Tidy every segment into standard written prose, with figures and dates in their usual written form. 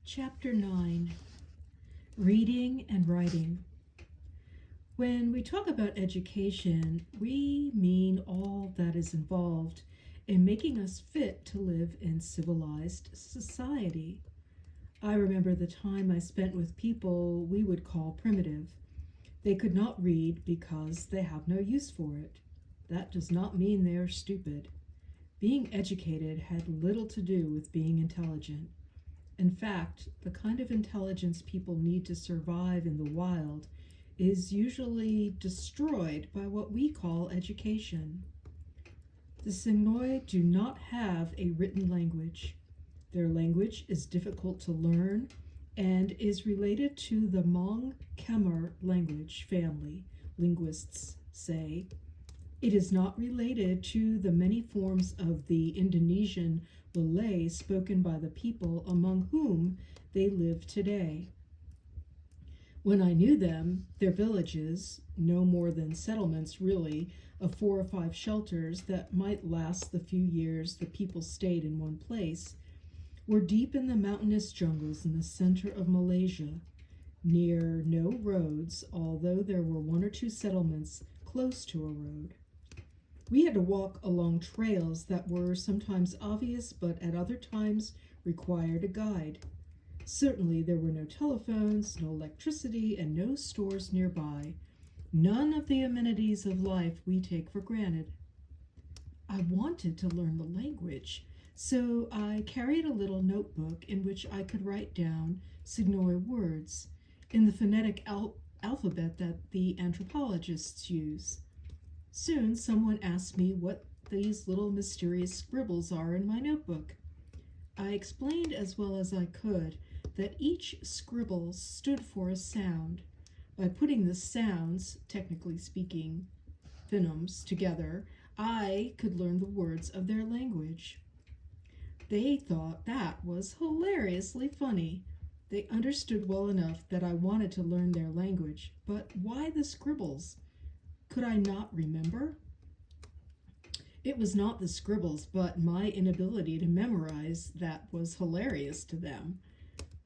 Chapter 9, Reading and Writing. When we talk about education, we mean all that is involved in making us fit to live in civilized society. I remember the time I spent with people we would call primitive. They could not read because they have no use for it. That does not mean they are stupid. Being educated had little to do with being intelligent. In fact, the kind of intelligence people need to survive in the wild is usually destroyed by what we call education. The Sinoi do not have a written language. Their language is difficult to learn and is related to the Hmong Khmer language family, linguists say. It is not related to the many forms of the Indonesian Malay spoken by the people among whom they live today. When I knew them, their villages, no more than settlements really, of 4 or 5 shelters that might last the few years the people stayed in one place, were deep in the mountainous jungles in the center of Malaysia, near no roads, although there were 1 or 2 settlements close to a road. We had to walk along trails that were sometimes obvious, but at other times required a guide. Certainly there were no telephones, no electricity, and no stores nearby. None of the amenities of life we take for granted. I wanted to learn the language, so I carried a little notebook in which I could write down Sinoi words in the phonetic alphabet that the anthropologists use. Soon someone asked me what these little mysterious scribbles are in my notebook. I explained as well as I could that each scribble stood for a sound. By putting the sounds, technically speaking, phonemes, together, I could learn the words of their language. They thought that was hilariously funny. They understood well enough that I wanted to learn their language, but why the scribbles? Could I not remember? It was not the scribbles, but my inability to memorize that was hilarious to them.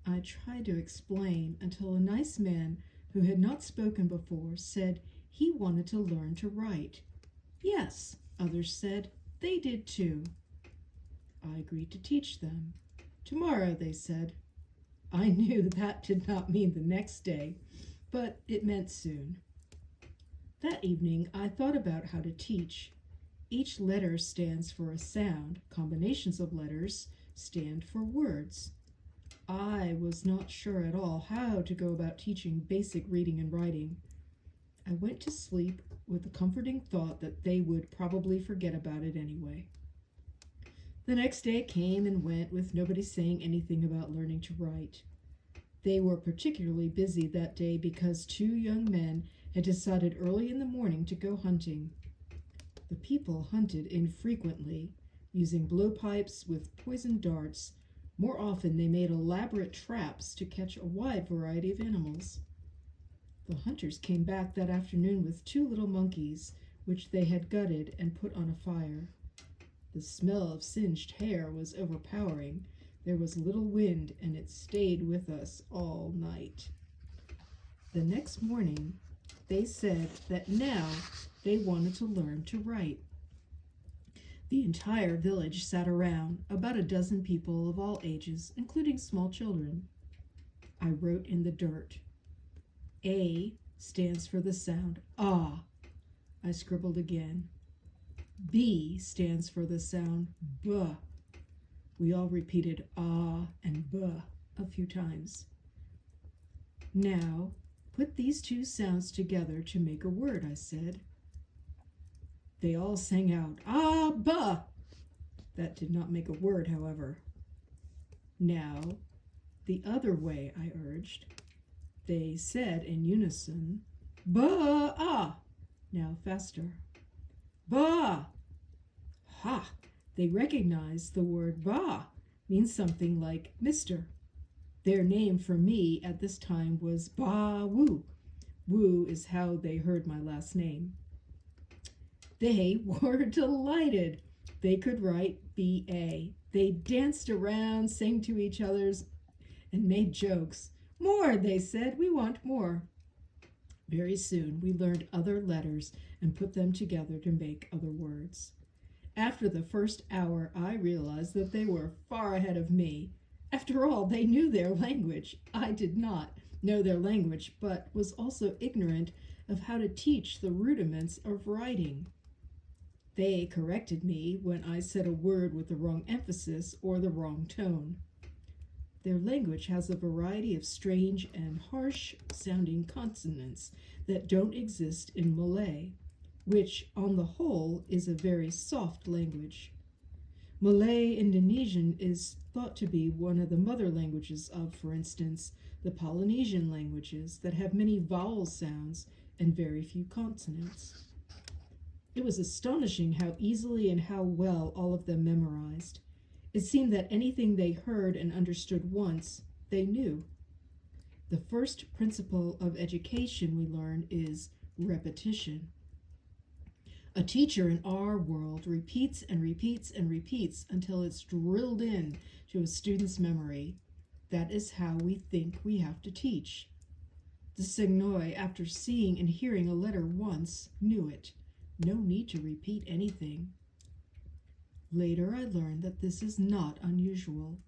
I tried to explain until a nice man who had not spoken before said he wanted to learn to write. Yes, others said they did too. I agreed to teach them. Tomorrow, they said. I knew that did not mean the next day, but it meant soon. That evening, I thought about how to teach. Each letter stands for a sound. Combinations of letters stand for words. I was not sure at all how to go about teaching basic reading and writing. I went to sleep with the comforting thought that they would probably forget about it anyway. The next day came and went with nobody saying anything about learning to write. They were particularly busy that day because 2 young men had decided early in the morning to go hunting. The people hunted infrequently, using blowpipes with poisoned darts. More often they made elaborate traps to catch a wide variety of animals. The hunters came back that afternoon with 2 little monkeys, which they had gutted and put on a fire. The smell of singed hair was overpowering. There was little wind, and it stayed with us all night. The next morning, they said that now they wanted to learn to write. The entire village sat around, about a dozen people of all ages, including small children. I wrote in the dirt. A stands for the sound ah. I scribbled again. B stands for the sound b. We all repeated ah and b a few times. Now, put these 2 sounds together to make a word, I said. They all sang out, ah, ba. That did not make a word, however. Now, the other way, I urged. They said in unison, ba, ah. Now faster. Ba. Ha! They recognized the word ba means something like Mr. Their name for me at this time was Ba Wu. Wu is how they heard my last name. They were delighted. They could write B-A. They danced around, sang to each other's and made jokes. More, they said, we want more. Very soon we learned other letters and put them together to make other words. After the first hour, I realized that they were far ahead of me. After all, they knew their language. I did not know their language, but was also ignorant of how to teach the rudiments of writing. They corrected me when I said a word with the wrong emphasis or the wrong tone. Their language has a variety of strange and harsh sounding consonants that don't exist in Malay, which on the whole is a very soft language. Malay Indonesian is thought to be one of the mother languages of, for instance, the Polynesian languages that have many vowel sounds and very few consonants. It was astonishing how easily and how well all of them memorized. It seemed that anything they heard and understood once, they knew. The first principle of education we learn is repetition. A teacher in our world repeats and repeats and repeats until it's drilled in to a student's memory. That is how we think we have to teach. The Seigneur, after seeing and hearing a letter once, knew it. No need to repeat anything. Later I learned that this is not unusual.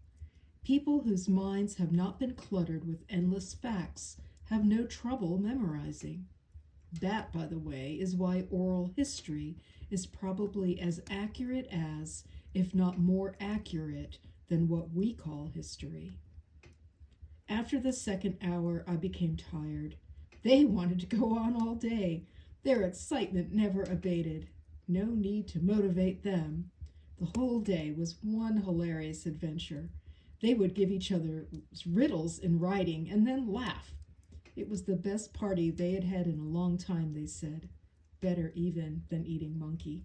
People whose minds have not been cluttered with endless facts have no trouble memorizing. That, by the way, is why oral history is probably as accurate as, if not more accurate, than what we call history. After the second hour, I became tired. They wanted to go on all day. Their excitement never abated. No need to motivate them. The whole day was one hilarious adventure. They would give each other riddles in writing and then laugh. It was the best party they had had in a long time, they said. Better even than eating monkey.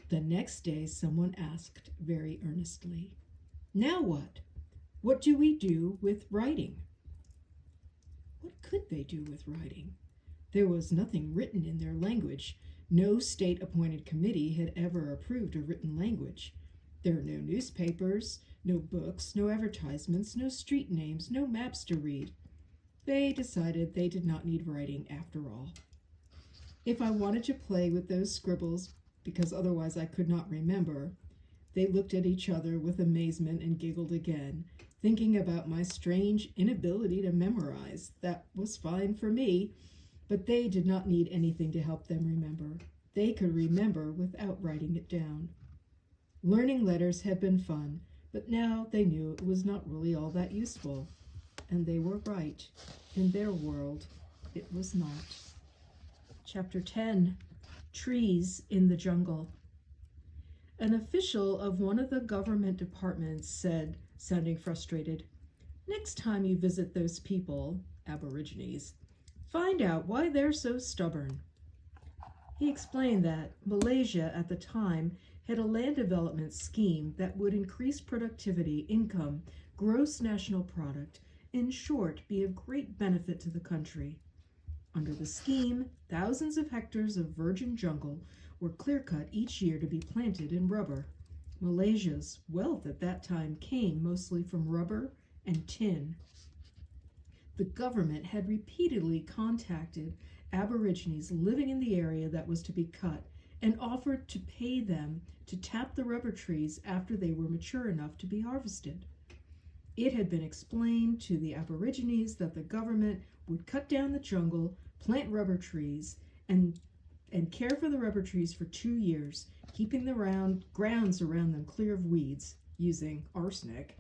The next day someone asked very earnestly, "Now what? What do we do with writing?" What could they do with writing? There was nothing written in their language. No state-appointed committee had ever approved a written language. There were no newspapers, no books, no advertisements, no street names, no maps to read. They decided they did not need writing after all. If I wanted to play with those scribbles, because otherwise I could not remember, they looked at each other with amazement and giggled again, thinking about my strange inability to memorize. That was fine for me, but they did not need anything to help them remember. They could remember without writing it down. Learning letters had been fun, but now they knew it was not really all that useful. And they were right. In their world, it was not. Chapter 10, Trees in the Jungle. An official of one of the government departments said, sounding frustrated, "Next time you visit those people, Aborigines, find out why they're so stubborn." He explained that Malaysia at the time had a land development scheme that would increase productivity, income, gross national product, in short, be of great benefit to the country. Under the scheme, thousands of hectares of virgin jungle were clear-cut each year to be planted in rubber. Malaysia's wealth at that time came mostly from rubber and tin. The government had repeatedly contacted Aborigines living in the area that was to be cut and offered to pay them to tap the rubber trees after they were mature enough to be harvested. It had been explained to the Aborigines that the government would cut down the jungle, plant rubber trees, and care for the rubber trees for 2 years, keeping the grounds around them clear of weeds, using arsenic.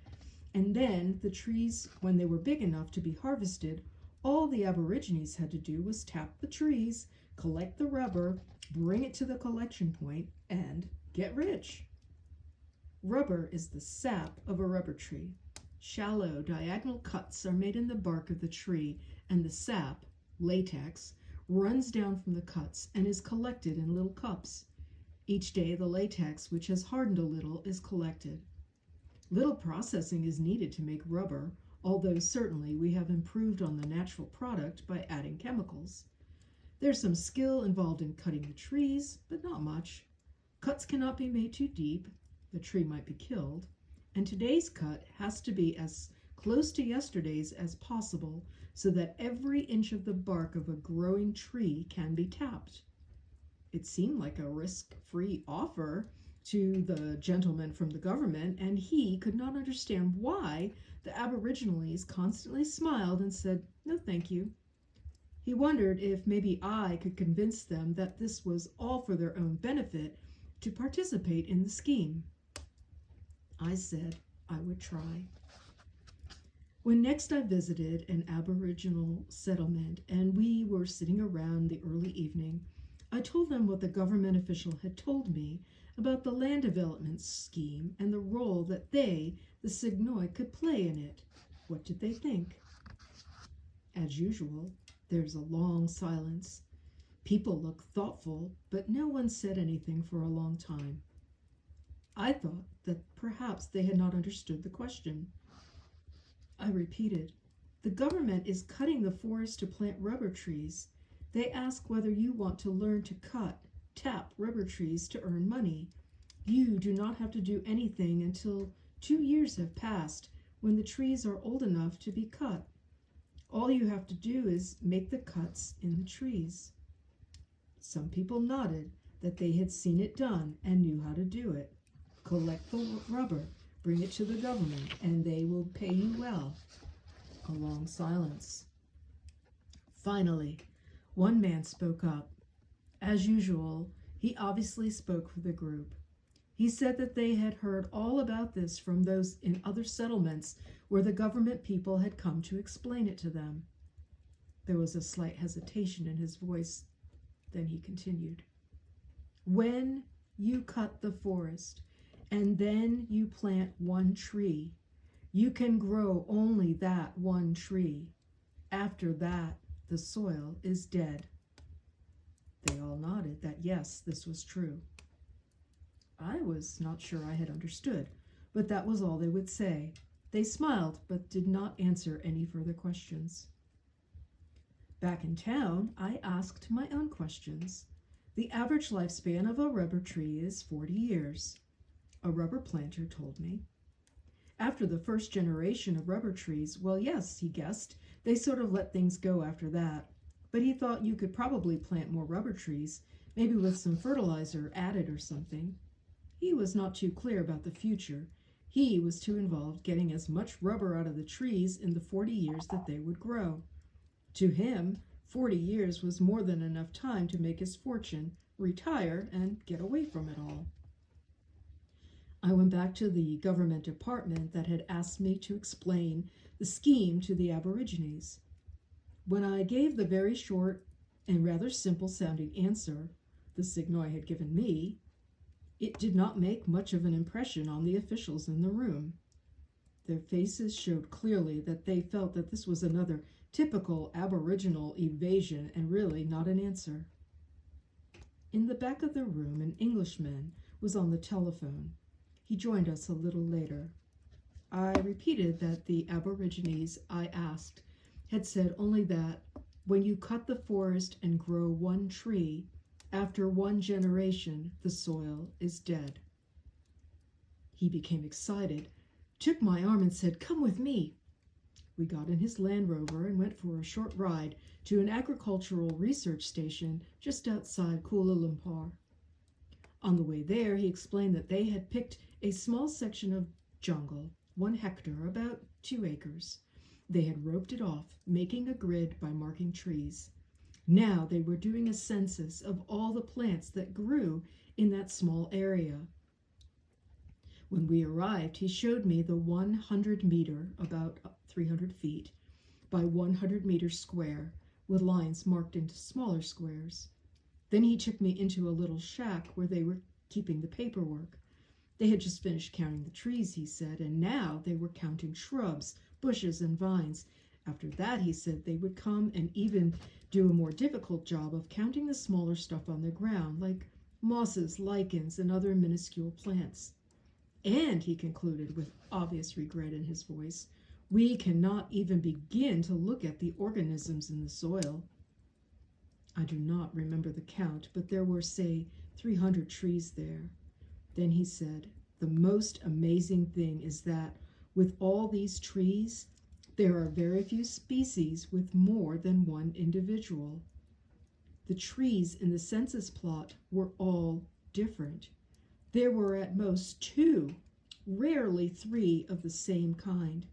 And then the trees, when they were big enough to be harvested, all the Aborigines had to do was tap the trees, collect the rubber, bring it to the collection point, and get rich. Rubber is the sap of a rubber tree. Shallow, diagonal cuts are made in the bark of the tree, and the sap, latex, runs down from the cuts and is collected in little cups. Each day the latex, which has hardened a little, is collected. Little processing is needed to make rubber, although certainly we have improved on the natural product by adding chemicals. There's some skill involved in cutting the trees, but not much. Cuts cannot be made too deep, the tree might be killed, and today's cut has to be as close to yesterday's as possible so that every inch of the bark of a growing tree can be tapped. It seemed like a risk-free offer to the gentleman from the government, and he could not understand why the Aborigines constantly smiled and said, "No, thank you." He wondered if maybe I could convince them that this was all for their own benefit to participate in the scheme. I said I would try. When next I visited an Aboriginal settlement and we were sitting around the early evening, I told them what the government official had told me about the land development scheme and the role that they, the Signoi, could play in it. What did they think? As usual, there's a long silence. People look thoughtful, but no one said anything for a long time. I thought that perhaps they had not understood the question. I repeated, "The government is cutting the forest to plant rubber trees. They ask whether you want to learn to tap rubber trees to earn money. You do not have to do anything until 2 years have passed, when the trees are old enough to be cut. All you have to do is make the cuts in the trees." Some people nodded that they had seen it done and knew how to do it. Collect the rubber, bring it to the government, and they will pay you well. A long silence. Finally, one man spoke up. As usual, he obviously spoke for the group. He said that they had heard all about this from those in other settlements where the government people had come to explain it to them. There was a slight hesitation in his voice. Then he continued. "When you cut the forest and then you plant one tree, you can grow only that one tree. After that, the soil is dead." They all nodded that yes, this was true. I was not sure I had understood, but that was all they would say. They smiled, but did not answer any further questions. Back in town, I asked my own questions. The average lifespan of a rubber tree is 40 years. A rubber planter told me. After the first generation of rubber trees, well, yes, he guessed, they sort of let things go after that. But he thought you could probably plant more rubber trees, maybe with some fertilizer added or something. He was not too clear about the future. He was too involved getting as much rubber out of the trees in the 40 years that they would grow. To him, 40 years was more than enough time to make his fortune, retire, and get away from it all. I went back to the government department that had asked me to explain the scheme to the Aborigines. When I gave the very short and rather simple-sounding answer the Signoi had given me, it did not make much of an impression on the officials in the room. Their faces showed clearly that they felt that this was another typical Aboriginal evasion and really not an answer. In the back of the room, an Englishman was on the telephone. He joined us a little later. I repeated that the Aborigines I asked had said only that when you cut the forest and grow one tree, after one generation, the soil is dead. He became excited, took my arm and said, "Come with me." We got in his Land Rover and went for a short ride to an agricultural research station just outside Kuala Lumpur. On the way there, he explained that they had picked a small section of jungle, 1 hectare, about 2 acres. They had roped it off, making a grid by marking trees. Now they were doing a census of all the plants that grew in that small area. When we arrived, he showed me the 100-meter, about 300 feet, by 100-meter square, with lines marked into smaller squares. Then he took me into a little shack where they were keeping the paperwork. They had just finished counting the trees, he said, and now they were counting shrubs, bushes, and vines. After that, he said, they would come and even do a more difficult job of counting the smaller stuff on the ground, like mosses, lichens, and other minuscule plants. And, he concluded with obvious regret in his voice, we cannot even begin to look at the organisms in the soil. I do not remember the count, but there were, say, 300 trees there. Then he said, the most amazing thing is that with all these trees, there are very few species with more than one individual. The trees in the census plot were all different. There were at most 2, rarely 3 of the same kind.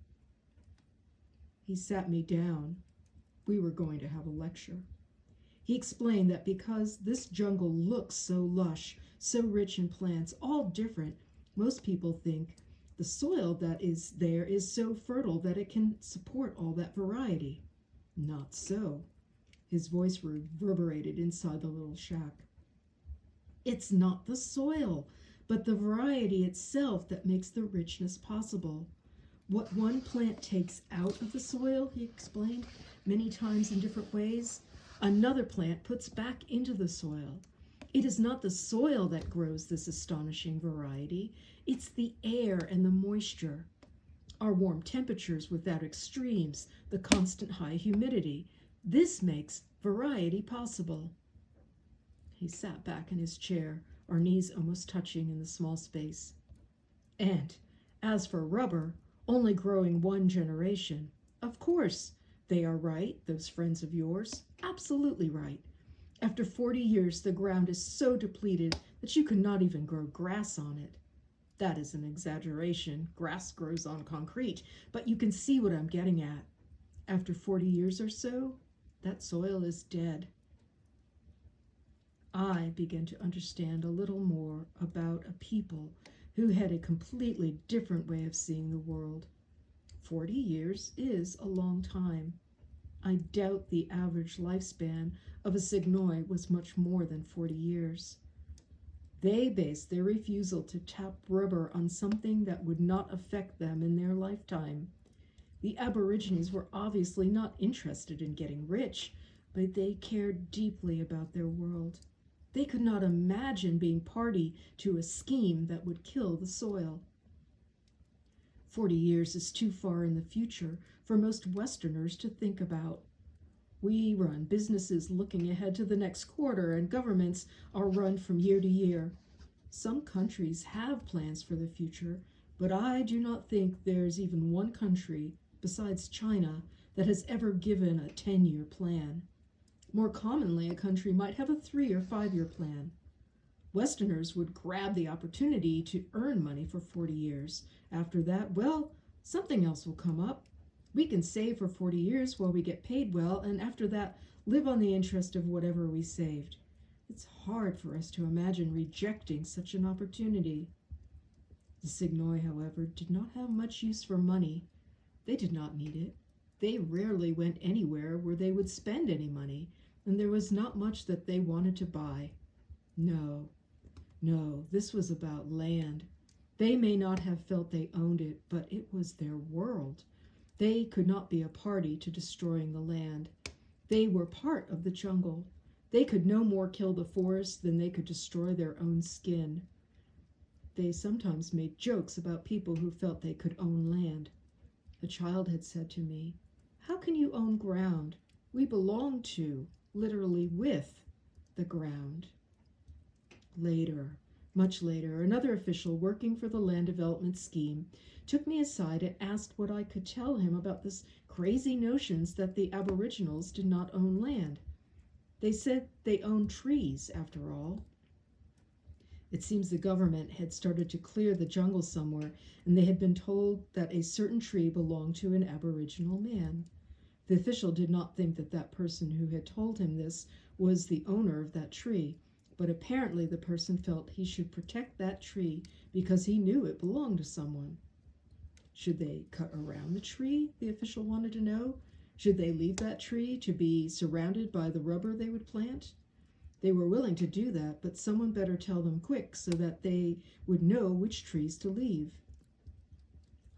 He sat me down. We were going to have a lecture. He explained that because this jungle looks so lush, so rich in plants, all different, most people think the soil that is there is so fertile that it can support all that variety. Not so. His voice reverberated inside the little shack. It's not the soil, but the variety itself that makes the richness possible. What one plant takes out of the soil, he explained, many times in different ways, another plant puts back into the soil. It is not the soil that grows this astonishing variety. It's the air and the moisture. Our warm temperatures without extremes, the constant high humidity. This makes variety possible. He sat back in his chair, our knees almost touching in the small space. And as for rubber, only growing 1 generation, of course, they are right, those friends of yours, absolutely right. After 40 years, the ground is so depleted that you could not even grow grass on it. That is an exaggeration. Grass grows on concrete, but you can see what I'm getting at. After 40 years or so, that soil is dead. I began to understand a little more about a people who had a completely different way of seeing the world. 40 years is a long time. I doubt the average lifespan of a Signoi was much more than 40 years. They based their refusal to tap rubber on something that would not affect them in their lifetime. The Aborigines were obviously not interested in getting rich, but they cared deeply about their world. They could not imagine being party to a scheme that would kill the soil. 40 years is too far in the future for most Westerners to think about. We run businesses looking ahead to the next quarter, and governments are run from year to year. Some countries have plans for the future, but I do not think there's even one country, besides China, that has ever given a 10-year plan. More commonly, a country might have a 3 or 5-year plan. Westerners would grab the opportunity to earn money for 40 years. After that, well, something else will come up. We can save for 40 years while we get paid well, and after that, live on the interest of whatever we saved. It's hard for us to imagine rejecting such an opportunity. The Signoi, however, did not have much use for money. They did not need it. They rarely went anywhere where they would spend any money, and there was not much that they wanted to buy. No, this was about land. They may not have felt they owned it, but it was their world. They could not be a party to destroying the land. They were part of the jungle. They could no more kill the forest than they could destroy their own skin. They sometimes made jokes about people who felt they could own land. A child had said to me, "How can you own ground? We belong to, literally with, the ground." Later, much later, another official working for the land development scheme took me aside and asked what I could tell him about this crazy notions that the Aboriginals did not own land. They said they owned trees, after all. It seems the government had started to clear the jungle somewhere, and they had been told that a certain tree belonged to an Aboriginal man. The official did not think that that person who had told him this was the owner of that tree, but apparently the person felt he should protect that tree because he knew it belonged to someone. Should they cut around the tree, the official wanted to know? Should they leave that tree to be surrounded by the rubber they would plant? They were willing to do that, but someone better tell them quick so that they would know which trees to leave.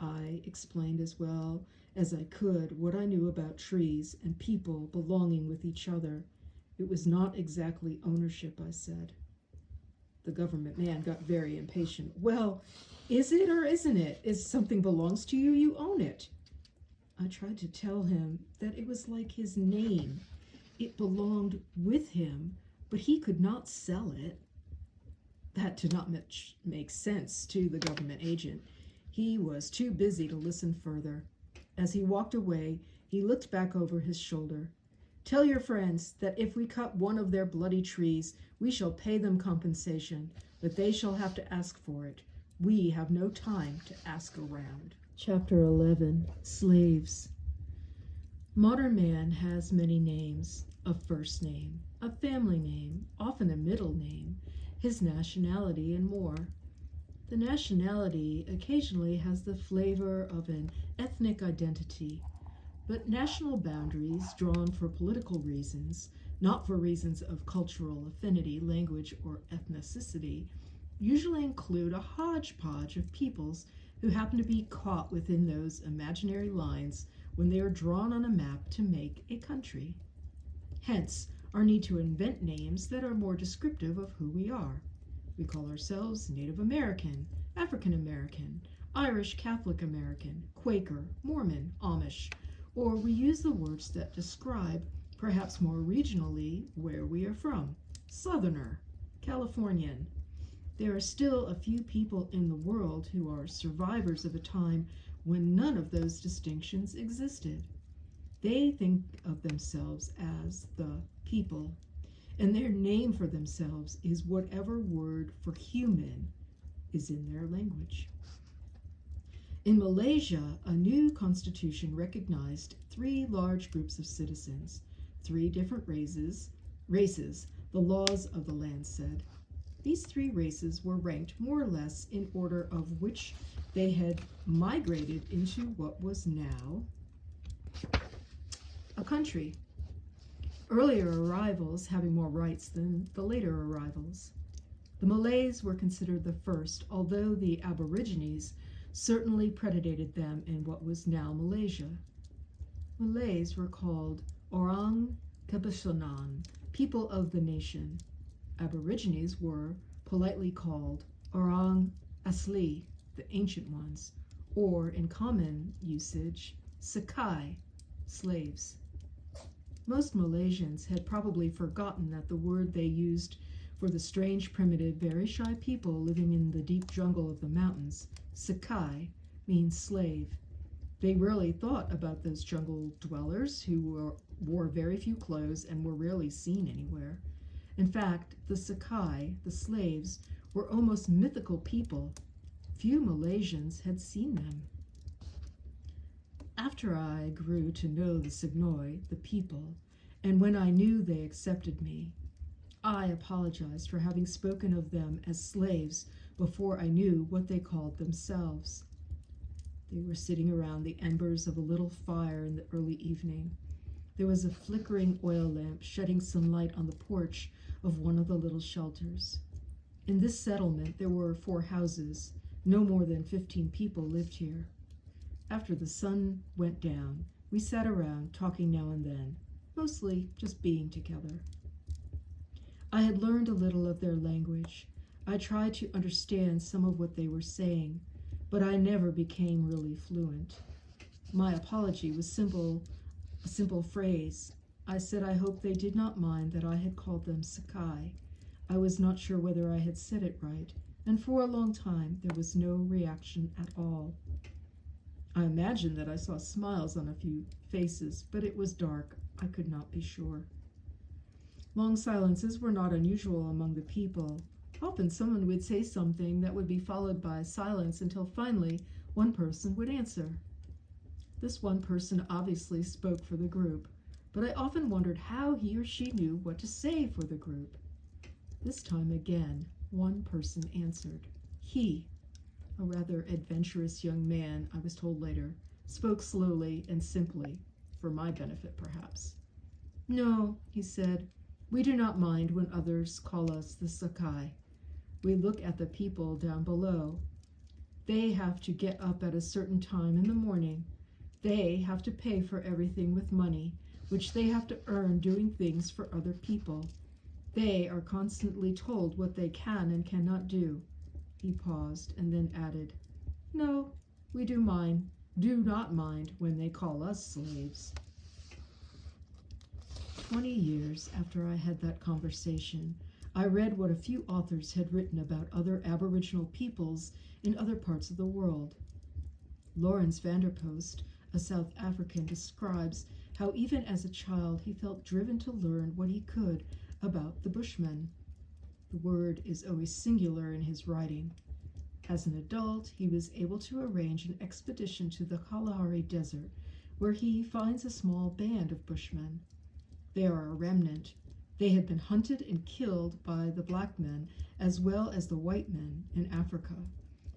I explained as well as I could what I knew about trees and people belonging with each other. It was not exactly ownership, I said. The government man got very impatient. "Well, is it or isn't it? If something belongs to you, you own it." I tried to tell him that it was like his name. It belonged with him, but he could not sell it. That did not much make sense to the government agent. He was too busy to listen further. As he walked away, he looked back over his shoulder. "Tell your friends that if we cut one of their bloody trees, we shall pay them compensation, but they shall have to ask for it. We have no time to ask around." Chapter 11. Slaves. Modern man has many names: a first name, a family name, often a middle name, his nationality, and more. The nationality occasionally has the flavor of an ethnic identity, but national boundaries drawn for political reasons, not for reasons of cultural affinity, language, or ethnicity, usually include a hodgepodge of peoples who happen to be caught within those imaginary lines when they are drawn on a map to make a country. Hence, our need to invent names that are more descriptive of who we are. We call ourselves Native American, African American, Irish Catholic American, Quaker, Mormon, Amish, or we use the words that describe, perhaps more regionally, where we are from: Southerner, Californian. There are still a few people in the world who are survivors of a time when none of those distinctions existed. They think of themselves as the people, and their name for themselves is whatever word for human is in their language. In Malaysia, a new constitution recognized 3 large groups of citizens, 3 different races, the laws of the land said. These 3 races were ranked more or less in order of which they had migrated into what was now a country. Earlier arrivals having more rights than the later arrivals. The Malays were considered the first, although the Aborigines certainly predated them in what was now Malaysia. Malays were called Orang Kebasanan, people of the nation. Aborigines were politely called Orang Asli, the ancient ones, or in common usage, Sakai, slaves. Most Malaysians had probably forgotten that the word they used for the strange, primitive, very shy people living in the deep jungle of the mountains, Sakai, means slave. They rarely thought about those jungle dwellers who wore very few clothes and were rarely seen anywhere. In fact, the Sakai, the slaves, were almost mythical people. Few Malaysians had seen them. After I grew to know the Signoi, the people, and when I knew they accepted me, I apologized for having spoken of them as slaves before I knew what they called themselves. They were sitting around the embers of a little fire in the early evening. There was a flickering oil lamp shedding some light on the porch of one of the little shelters. In this settlement there were 4 houses. No more than 15 people lived here. After the sun went down, we sat around talking now and then, mostly just being together. I had learned a little of their language. I tried to understand some of what they were saying, but I never became really fluent. My apology was a simple phrase. I said I hoped they did not mind that I had called them Sakai. I was not sure whether I had said it right, and for a long time there was no reaction at all. I imagined that I saw smiles on a few faces, but it was dark. I could not be sure. Long silences were not unusual among the people. Often someone would say something that would be followed by silence until finally one person would answer. This one person obviously spoke for the group, but I often wondered how he or she knew what to say for the group. This time again, one person answered. He, a rather adventurous young man, I was told later, spoke slowly and simply, for my benefit perhaps. "No," he said, "we do not mind when others call us the Sakai. We look at the people down below. They have to get up at a certain time in the morning. They have to pay for everything with money, which they have to earn doing things for other people. They are constantly told what they can and cannot do." He paused and then added, "No, we do not mind when they call us slaves." 20 years after I had that conversation, I read what a few authors had written about other Aboriginal peoples in other parts of the world. Lawrence Vanderpost, a South African, describes how even as a child he felt driven to learn what he could about the Bushmen. The word is always singular in his writing. As an adult, he was able to arrange an expedition to the Kalahari Desert, where he finds a small band of Bushmen. They are a remnant. They had been hunted and killed by the black men as well as the white men in Africa,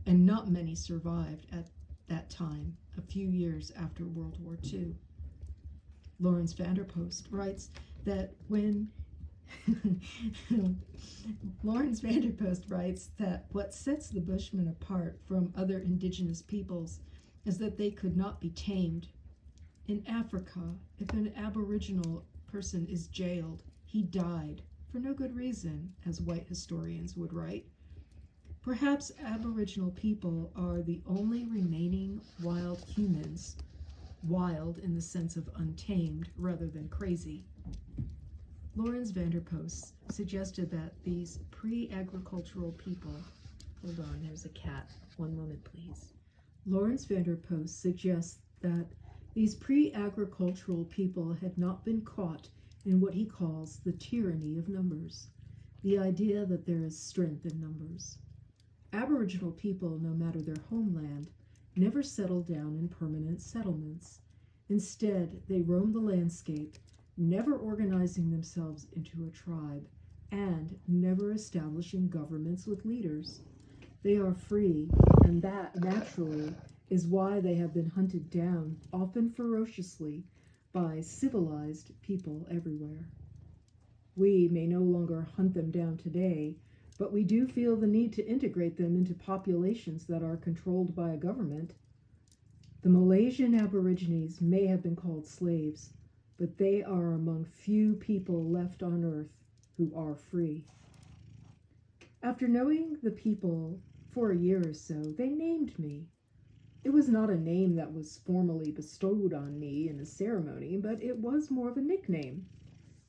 and not many survived at that time, a few years after World War II. Lawrence Vanderpost writes that what sets the Bushmen apart from other indigenous peoples is that they could not be tamed. In Africa, if an Aboriginal person is jailed, he died for no good reason, as white historians would write. Perhaps Aboriginal people are the only remaining wild humans, wild in the sense of untamed rather than crazy. Lawrence Vanderpost suggested that these pre-agricultural people, hold on, there's a cat, one moment please. Lawrence Vanderpost suggests that these pre-agricultural people had not been caught in what he calls the tyranny of numbers, the idea that there is strength in numbers. Aboriginal people, no matter their homeland, never settled down in permanent settlements. Instead, they roamed the landscape, never organizing themselves into a tribe, and never establishing governments with leaders. They are free, and that, naturally, is why they have been hunted down, often ferociously, by civilized people everywhere. We may no longer hunt them down today, but we do feel the need to integrate them into populations that are controlled by a government. The Malaysian Aborigines may have been called slaves, but they are among few people left on earth who are free. After knowing the people for a year or so, they named me. It was not a name that was formally bestowed on me in a ceremony, but it was more of a nickname.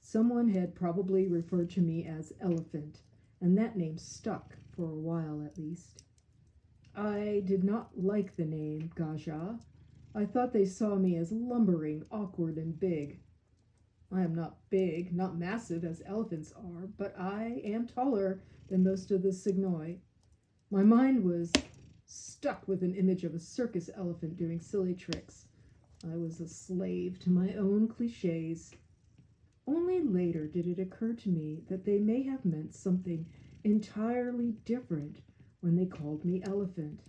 Someone had probably referred to me as Elephant, and that name stuck for a while at least. I did not like the name Gaja. I thought they saw me as lumbering, awkward, and big. I am not big, not massive as elephants are, but I am taller than most of the Signoi. My mind was stuck with an image of a circus elephant doing silly tricks. I was a slave to my own cliches. Only later did it occur to me that they may have meant something entirely different when they called me Elephant.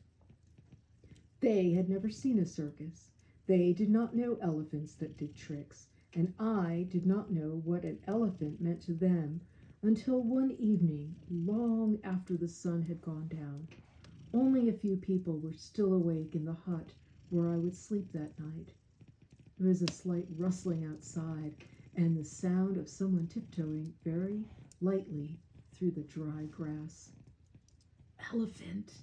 They had never seen a circus. They did not know elephants that did tricks, and I did not know what an elephant meant to them until one evening, long after the sun had gone down. Only a few people were still awake in the hut where I would sleep that night. There was a slight rustling outside and the sound of someone tiptoeing very lightly through the dry grass. "Elephant,"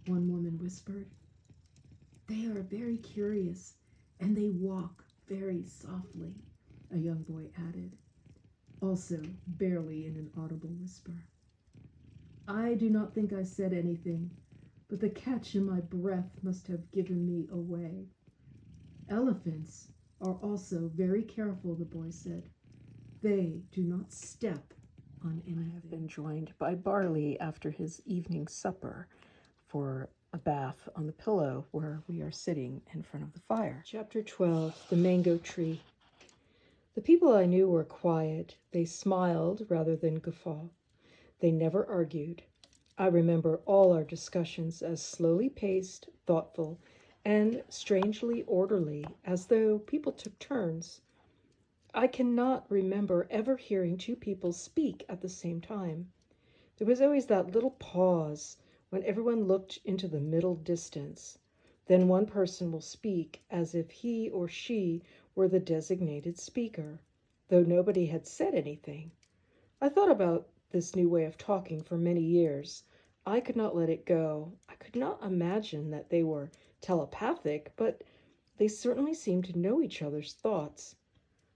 one woman whispered. "They are very curious, and they walk very softly," a young boy added, also barely in an audible whisper. I do not think I said anything, but the catch in my breath must have given me away. "Elephants are also very careful," the boy said. "They do not step on anything." I have been joined by Barley after his evening supper for a bath on the pillow where we are sitting in front of the fire. Chapter 12, The Mango Tree. The people I knew were quiet. They smiled rather than guffaw. They never argued. I remember all our discussions as slowly paced, thoughtful, and strangely orderly, as though people took turns. I cannot remember ever hearing two people speak at the same time. There was always that little pause when everyone looked into the middle distance. Then one person will speak as if he or she were the designated speaker, though nobody had said anything. I thought about this new way of talking for many years. I could not let it go. I could not imagine that they were telepathic, but they certainly seemed to know each other's thoughts.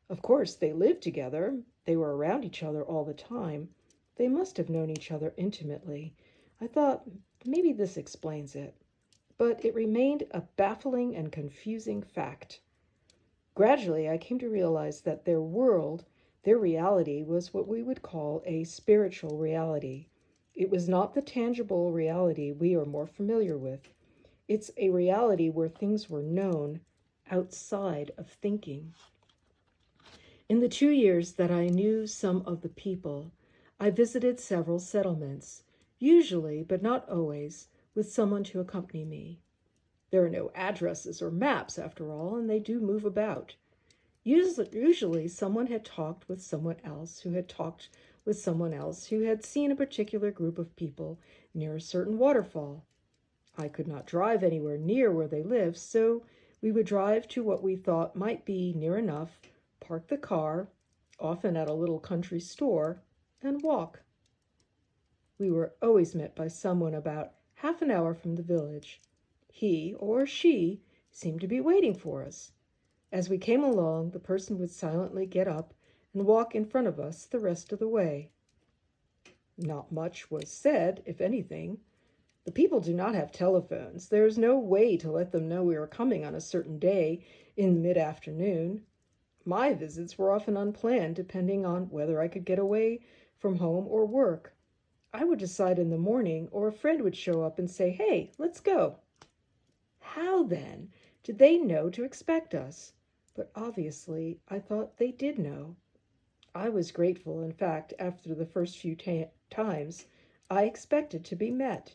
Of course, they lived together. They were around each other all the time. They must have known each other intimately. I thought maybe this explains it. But it remained a baffling and confusing fact. Gradually, I came to realize that their world, their reality, was what we would call a spiritual reality. It was not the tangible reality we are more familiar with. It's a reality where things were known outside of thinking. In the 2 years that I knew some of the people, I visited several settlements, usually, but not always, with someone to accompany me. There are no addresses or maps, after all, and they do move about. Usually, someone had talked with someone else who had talked with someone else who had seen a particular group of people near a certain waterfall. I could not drive anywhere near where they lived, so we would drive to what we thought might be near enough, park the car, often at a little country store, and walk. We were always met by someone about half an hour from the village. He or she seemed to be waiting for us. As we came along, the person would silently get up and walk in front of us the rest of the way. Not much was said, if anything. The people do not have telephones. There is no way to let them know we are coming on a certain day in mid-afternoon. My visits were often unplanned, depending on whether I could get away from home or work. I would decide in the morning, or a friend would show up and say, "Hey, let's go." How, then, did they know to expect us? But obviously, I thought they did know. I was grateful. In fact, after the first few times, I expected to be met.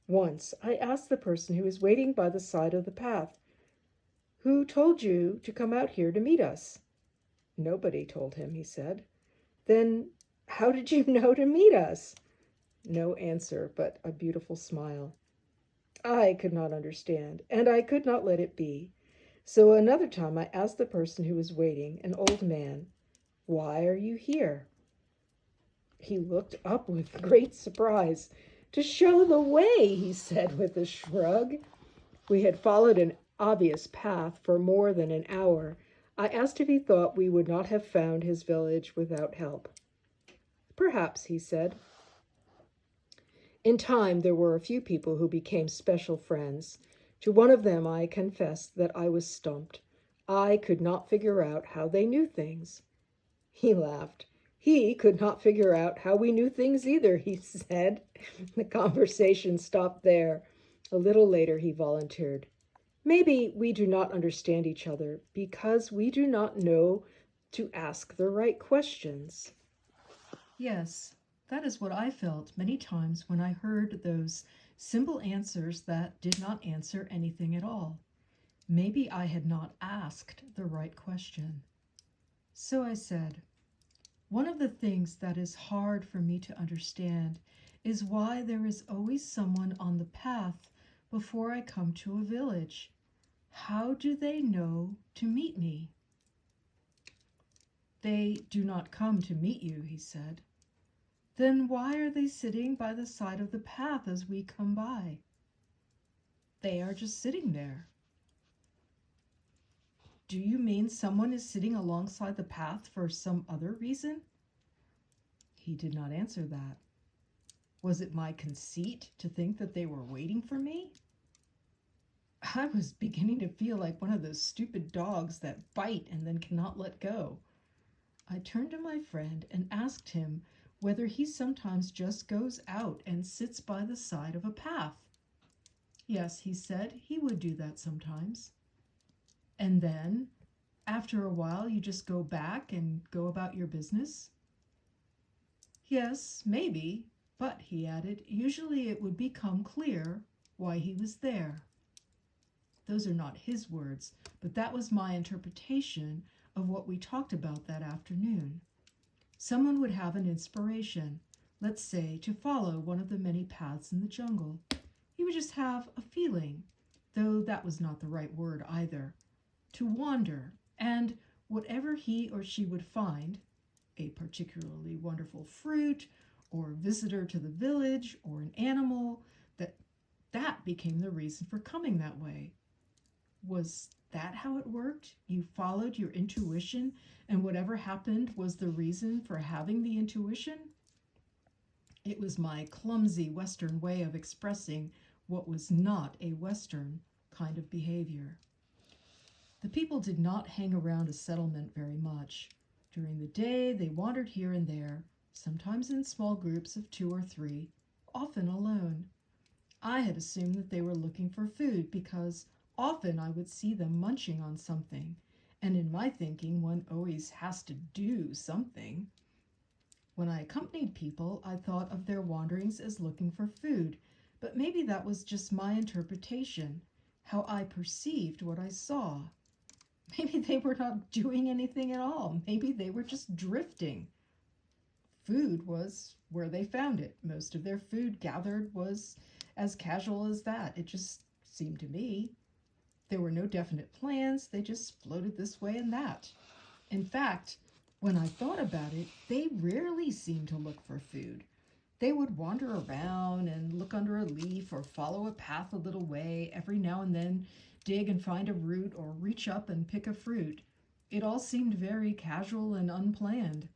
Once, I asked the person who was waiting by the side of the path, "Who told you to come out here to meet us?" "Nobody told him," he said. "Then how did you know to meet us?" No answer, but a beautiful smile. I could not understand, and I could not let it be. So another time I asked the person who was waiting, an old man, "Why are you here?" He looked up with great surprise. "To show the way," he said with a shrug. We had followed an obvious path for more than an hour. I asked if he thought we would not have found his village without help. "Perhaps," he said. In time, there were a few people who became special friends. To one of them I confessed that I was stumped. I could not figure out how they knew things. He laughed. He could not figure out how we knew things either, he said. The conversation stopped there. A little later he volunteered. "Maybe we do not understand each other because we do not know to ask the right questions." Yes, that is what I felt many times when I heard those simple answers that did not answer anything at all. Maybe I had not asked the right question. So I said, "One of the things that is hard for me to understand is why there is always someone on the path before I come to a village. How do they know to meet me?" "They do not come to meet you," he said. "Then why are they sitting by the side of the path as we come by?" "They are just sitting there." "Do you mean someone is sitting alongside the path for some other reason?" He did not answer that. Was it my conceit to think that they were waiting for me? I was beginning to feel like one of those stupid dogs that bite and then cannot let go. I turned to my friend and asked him whether he sometimes just goes out and sits by the side of a path. Yes, he said, he would do that sometimes. And then, after a while, you just go back and go about your business? Yes, maybe, but, he added, usually it would become clear why he was there. Those are not his words, but that was my interpretation of what we talked about that afternoon. Someone would have an inspiration, let's say, to follow one of the many paths in the jungle. He would just have a feeling, though that was not the right word either, to wander, and whatever he or she would find, a particularly wonderful fruit, or visitor to the village, or an animal, that became the reason for coming that way. Was that how it worked? You followed your intuition, and whatever happened was the reason for having the intuition? It was my clumsy Western way of expressing what was not a Western kind of behavior. The people did not hang around a settlement very much. During the day, they wandered here and there, sometimes in small groups of 2 or 3, often alone. I had assumed that they were looking for food because often I would see them munching on something, and in my thinking, one always has to do something. When I accompanied people, I thought of their wanderings as looking for food, but maybe that was just my interpretation, how I perceived what I saw. Maybe they were not doing anything at all. Maybe they were just drifting. Food was where they found it. Most of their food gathered was as casual as that. It just seemed to me. There were no definite plans. They just floated this way and that. In fact, when I thought about it, they rarely seemed to look for food. They would wander around and look under a leaf or follow a path a little way, every now and then dig and find a root or reach up and pick a fruit. It all seemed very casual and unplanned.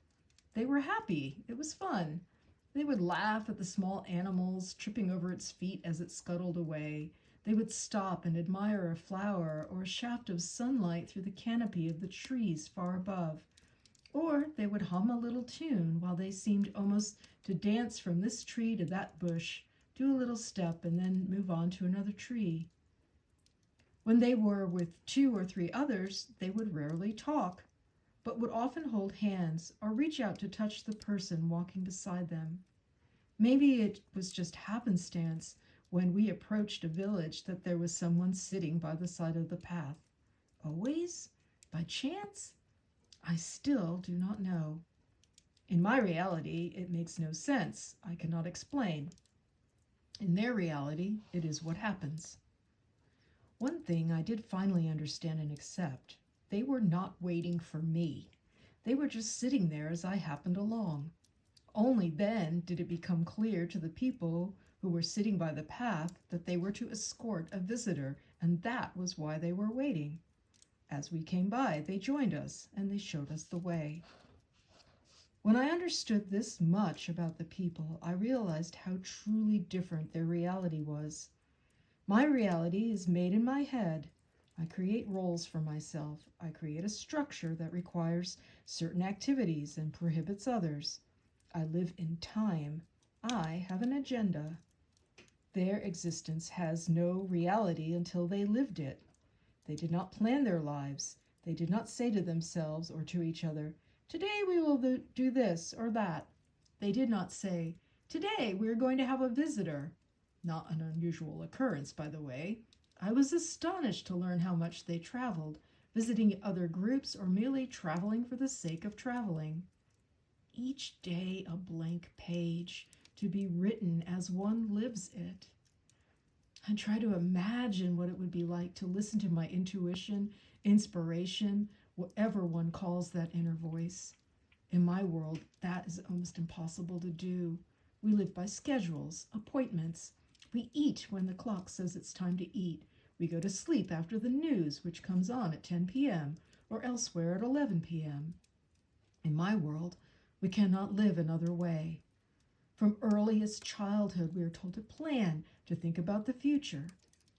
They were happy. It was fun. They would laugh at the small animals tripping over its feet as it scuttled away. They would stop and admire a flower or a shaft of sunlight through the canopy of the trees far above. Or they would hum a little tune while they seemed almost to dance from this tree to that bush, do a little step, and then move on to another tree. When they were with 2 or 3 others, they would rarely talk, but would often hold hands or reach out to touch the person walking beside them. Maybe it was just happenstance when we approached a village that there was someone sitting by the side of the path. Always? By chance? I still do not know. In my reality, it makes no sense. I cannot explain. In their reality, it is what happens. One thing I did finally understand and accept. They were not waiting for me. They were just sitting there as I happened along. Only then did it become clear to the people who were sitting by the path that they were to escort a visitor, and that was why they were waiting. As we came by, they joined us, and they showed us the way. When I understood this much about the people, I realized how truly different their reality was. My reality is made in my head. I create roles for myself. I create a structure that requires certain activities and prohibits others. I live in time. I have an agenda. Their existence has no reality until they lived it. They did not plan their lives. They did not say to themselves or to each other, "Today we will do this or that." They did not say, "Today we are going to have a visitor." Not an unusual occurrence, by the way. I was astonished to learn how much they traveled, visiting other groups or merely traveling for the sake of traveling. Each day a blank page, to be written as one lives it. I try to imagine what it would be like to listen to my intuition, inspiration, whatever one calls that inner voice. In my world, that is almost impossible to do. We live by schedules, appointments. We eat when the clock says it's time to eat. We go to sleep after the news, which comes on at 10 p.m. or elsewhere at 11 p.m. In my world, we cannot live another way. From earliest childhood, we are told to plan, to think about the future.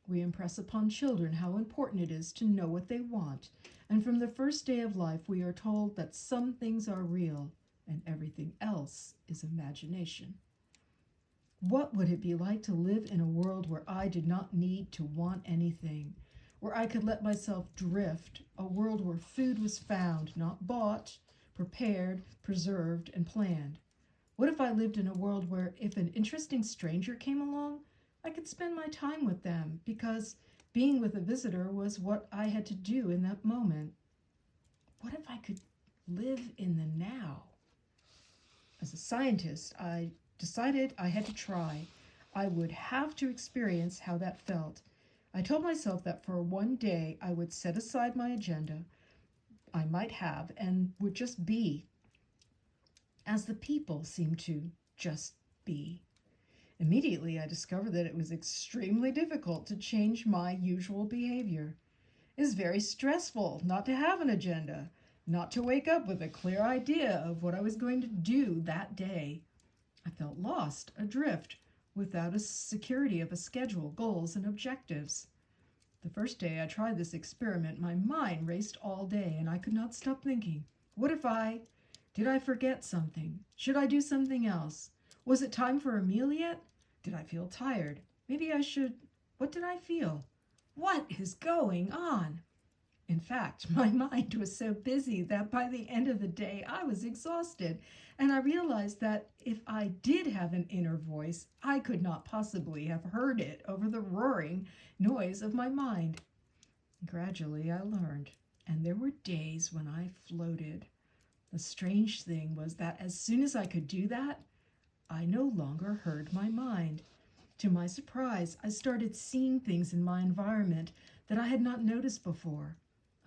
We impress upon children how important it is to know what they want, and from the first day of life, we are told that some things are real and everything else is imagination. What would it be like to live in a world where I did not need to want anything, where I could let myself drift, a world where food was found, not bought, prepared, preserved, and planned? What if I lived in a world where if an interesting stranger came along, I could spend my time with them because being with a visitor was what I had to do in that moment? What if I could live in the now? As a scientist, I decided I had to try. I would have to experience how that felt. I told myself that for one day I would set aside my agenda I might have and would just be, as the people seemed to just be. Immediately I discovered that it was extremely difficult to change my usual behavior. It is very stressful not to have an agenda, not to wake up with a clear idea of what I was going to do that day. I felt lost, adrift, without a security of a schedule, goals, and objectives. The first day I tried this experiment, my mind raced all day, and I could not stop thinking, what if did I forget something? Should I do something else? Was it time for a meal yet? Did I feel tired? Maybe I should. What did I feel? What is going on? In fact, my mind was so busy that by the end of the day I was exhausted, and I realized that if I did have an inner voice, I could not possibly have heard it over the roaring noise of my mind. Gradually I learned, and there were days when I floated. The strange thing was that as soon as I could do that, I no longer heard my mind. To my surprise, I started seeing things in my environment that I had not noticed before.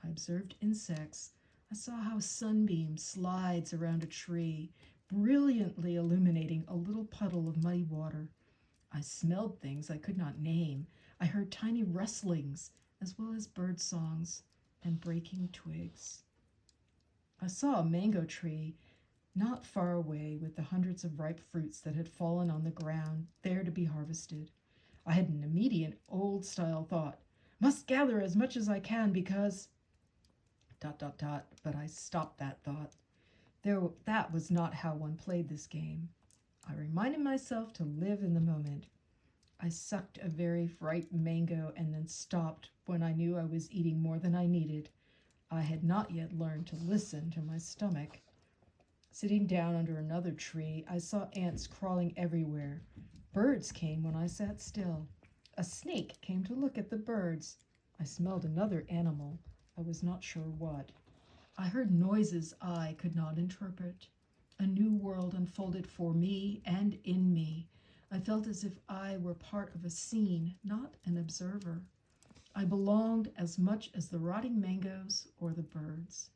I observed insects. I saw how a sunbeam slides around a tree, brilliantly illuminating a little puddle of muddy water. I smelled things I could not name. I heard tiny rustlings, as well as bird songs and breaking twigs. I saw a mango tree not far away with the hundreds of ripe fruits that had fallen on the ground, there to be harvested. I had an immediate old-style thought, must gather as much as I can because... ... but I stopped that thought. That was not how one played this game. I reminded myself to live in the moment. I sucked a very ripe mango and then stopped when I knew I was eating more than I needed. I had not yet learned to listen to my stomach. Sitting down under another tree, I saw ants crawling everywhere. Birds came when I sat still. A snake came to look at the birds. I smelled another animal. I was not sure what. I heard noises I could not interpret. A new world unfolded for me and in me. I felt as if I were part of a scene, not an observer. I belonged as much as the rotting mangoes or the birds.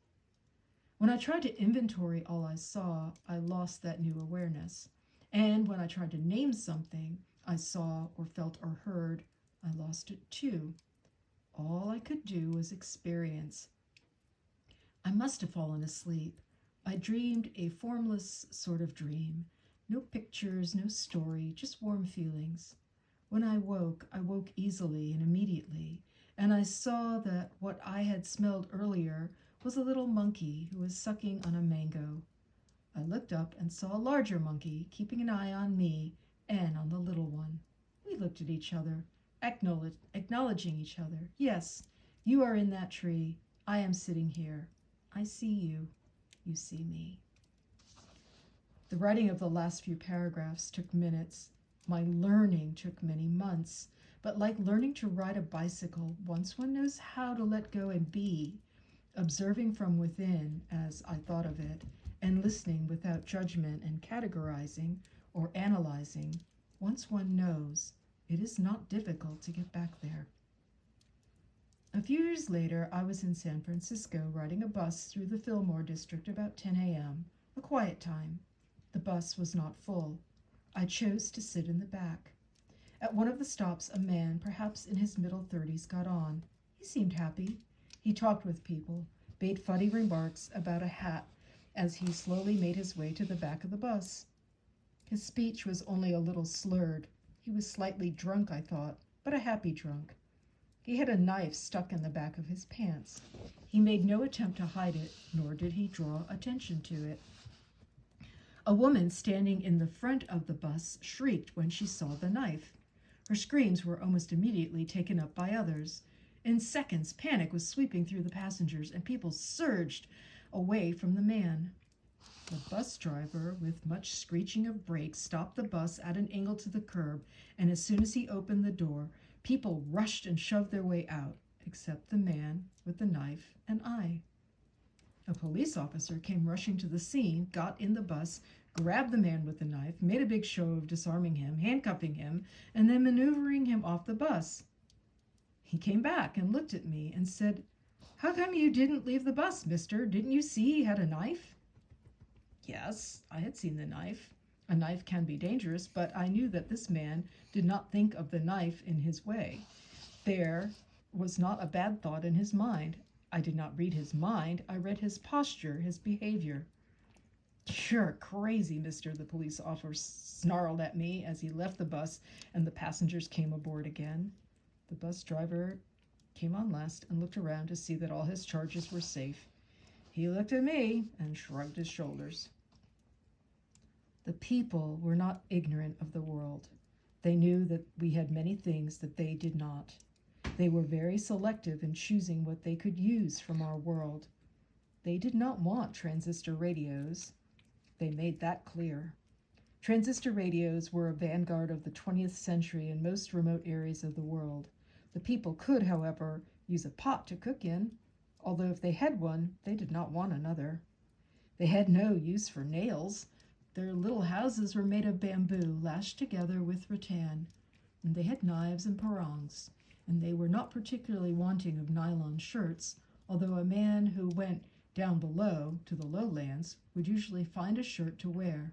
When I tried to inventory all I saw, I lost that new awareness. And when I tried to name something I saw or felt or heard, I lost it too. All I could do was experience. I must have fallen asleep. I dreamed a formless sort of dream. No pictures, no story, just warm feelings. When I woke easily and immediately, and I saw that what I had smelled earlier was a little monkey who was sucking on a mango. I looked up and saw a larger monkey keeping an eye on me and on the little one. We looked at each other, acknowledging each other. Yes, you are in that tree. I am sitting here. I see you. You see me. The writing of the last few paragraphs took minutes. My learning took many months. But like learning to ride a bicycle, once one knows how to let go and be, observing from within as I thought of it, and listening without judgment and categorizing or analyzing, once one knows, it is not difficult to get back there. A few years later, I was in San Francisco riding a bus through the Fillmore district about 10 a.m., a quiet time. The bus was not full. I chose to sit in the back. At one of the stops, a man, perhaps in his middle 30s, got on. He seemed happy. He talked with people, made funny remarks about a hat as he slowly made his way to the back of the bus. His speech was only a little slurred. He was slightly drunk, I thought, but a happy drunk. He had a knife stuck in the back of his pants. He made no attempt to hide it, nor did he draw attention to it. A woman standing in the front of the bus shrieked when she saw the knife. Her screams were almost immediately taken up by others. In seconds, panic was sweeping through the passengers, and people surged away from the man. The bus driver, with much screeching of brakes, stopped the bus at an angle to the curb, and as soon as he opened the door, people rushed and shoved their way out, except the man with the knife and I. A police officer came rushing to the scene, got in the bus, grabbed the man with the knife, made a big show of disarming him, handcuffing him, and then maneuvering him off the bus. He came back and looked at me and said, "How come you didn't leave the bus, mister? Didn't you see he had a knife?" Yes, I had seen the knife. A knife can be dangerous, but I knew that this man did not think of the knife in his way. There was not a bad thought in his mind. I did not read his mind. I read his posture, his behavior. "You're crazy, mister," the police officer snarled at me as he left the bus and the passengers came aboard again. The bus driver came on last and looked around to see that all his charges were safe. He looked at me and shrugged his shoulders. The people were not ignorant of the world. They knew that we had many things that they did not. They were very selective in choosing what they could use from our world. They did not want transistor radios. They made that clear. Transistor radios were a vanguard of the 20th century in most remote areas of the world. The people could, however, use a pot to cook in, although if they had one, they did not want another. They had no use for nails. Their little houses were made of bamboo lashed together with rattan, and they had knives and parongs, and they were not particularly wanting of nylon shirts, although a man who went down below to the lowlands would usually find a shirt to wear.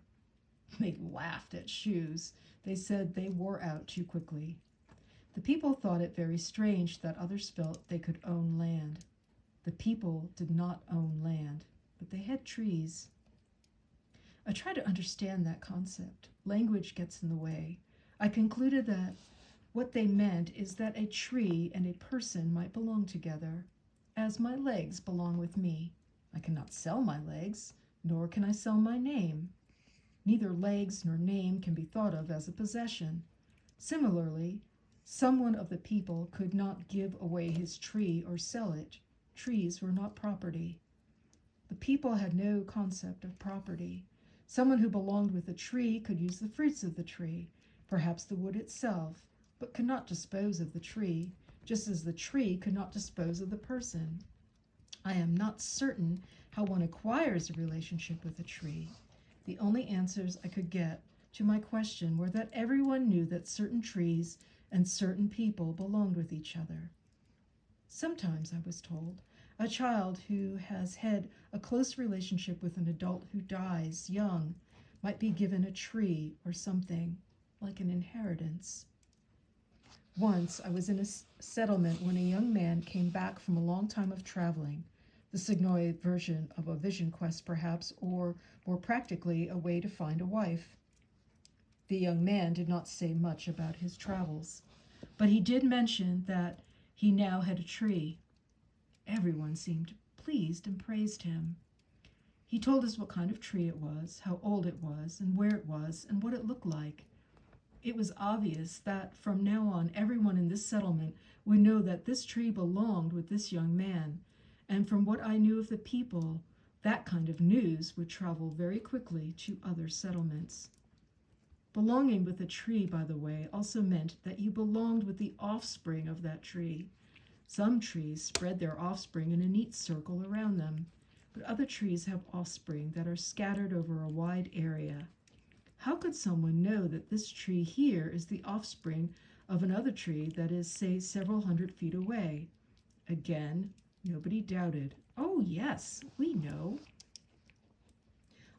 They laughed at shoes. They said they wore out too quickly. The people thought it very strange that others felt they could own land. The people did not own land, but they had trees. I tried to understand that concept. Language gets in the way. I concluded that what they meant is that a tree and a person might belong together, as my legs belong with me. I cannot sell my legs, nor can I sell my name. Neither legs nor name can be thought of as a possession. Similarly, someone of the people could not give away his tree or sell it. Trees were not property. The people had no concept of property. Someone who belonged with a tree could use the fruits of the tree, perhaps the wood itself, but could not dispose of the tree, just as the tree could not dispose of the person. I am not certain how one acquires a relationship with a tree. The only answers I could get to my question were that everyone knew that certain trees and certain people belonged with each other. Sometimes, I was told, a child who has had a close relationship with an adult who dies young might be given a tree or something, like an inheritance. Once I was in a settlement when a young man came back from a long time of traveling, the Signoi version of a vision quest perhaps, or more practically a way to find a wife. The young man did not say much about his travels, but he did mention that he now had a tree. Everyone seemed pleased and praised him. He told us what kind of tree it was, how old it was, and where it was, and what it looked like. It was obvious that from now on everyone in this settlement would know that this tree belonged with this young man, and from what I knew of the people, that kind of news would travel very quickly to other settlements. Belonging with a tree, by the way, also meant that you belonged with the offspring of that tree. Some trees spread their offspring in a neat circle around them, but other trees have offspring that are scattered over a wide area. How could someone know that this tree here is the offspring of another tree that is, say, several hundred feet away? Again, nobody doubted. Oh, yes, we know.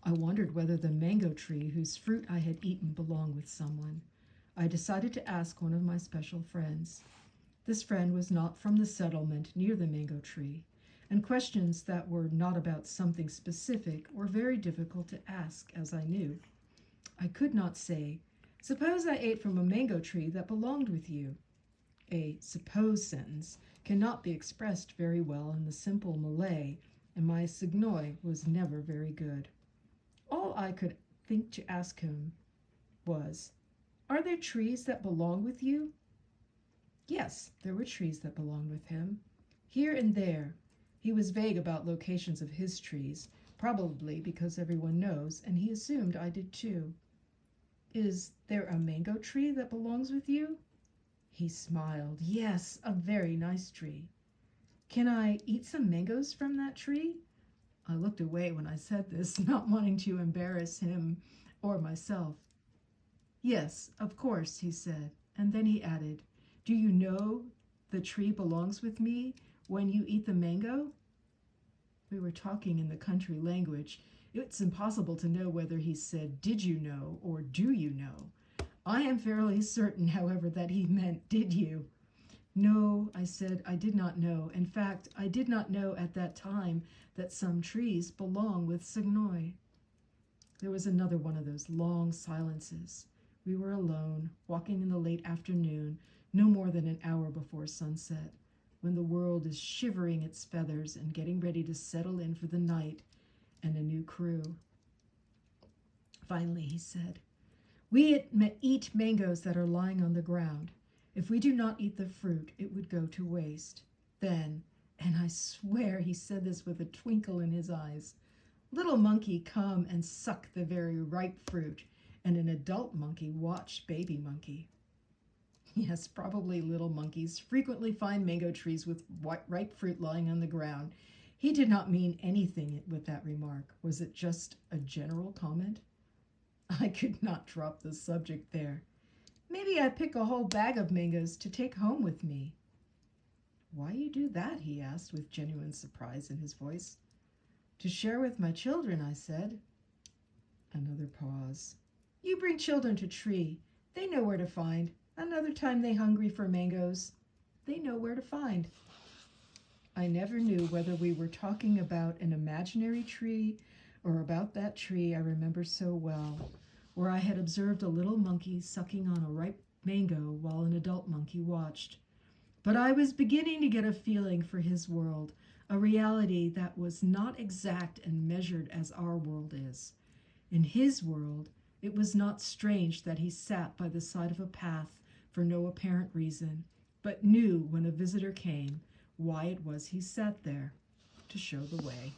I wondered whether the mango tree whose fruit I had eaten belonged with someone. I decided to ask one of my special friends. This friend was not from the settlement near the mango tree, and questions that were not about something specific were very difficult to ask, as I knew. I could not say, "Suppose I ate from a mango tree that belonged with you." A suppose sentence cannot be expressed very well in the simple Malay, and my Signoi was never very good. All I could think to ask him was, "Are there trees that belong with you?" Yes, there were trees that belonged with him. Here and there. He was vague about locations of his trees, probably because everyone knows, and he assumed I did too. "Is there a mango tree that belongs with you?" He smiled. "Yes, a very nice tree." "Can I eat some mangoes from that tree?" I looked away when I said this, not wanting to embarrass him or myself. "Yes, of course," he said, and then he added, "Do you know the tree belongs with me when you eat the mango?" We were talking in the country language. It's impossible to know whether he said, "Did you know?" or "Do you know?" I am fairly certain, however, that he meant, "Did you?" "No," I said, "I did not know. In fact, I did not know at that time that some trees belong with Signoi." There was another one of those long silences. We were alone, walking in the late afternoon, no more than an hour before sunset, when the world is shivering its feathers and getting ready to settle in for the night and a new crew. Finally, he said, "We eat mangoes that are lying on the ground. If we do not eat the fruit, it would go to waste. Then," and I swear he said this with a twinkle in his eyes, "little monkey come and suck the very ripe fruit, and an adult monkey watch baby monkey." Yes, probably little monkeys frequently find mango trees with ripe fruit lying on the ground. He did not mean anything with that remark. Was it just a general comment? I could not drop the subject there. "Maybe I pick a whole bag of mangoes to take home with me." "Why you do that?" he asked with genuine surprise in his voice. "To share with my children," I said. Another pause. "You bring children to tree. They know where to find. Another time they hungry for mangoes. They know where to find." I never knew whether we were talking about an imaginary tree or about that tree I remember so well, where I had observed a little monkey sucking on a ripe mango while an adult monkey watched. But I was beginning to get a feeling for his world, a reality that was not exact and measured as our world is. In his world, it was not strange that he sat by the side of a path for no apparent reason, but knew when a visitor came why it was he sat there, to show the way.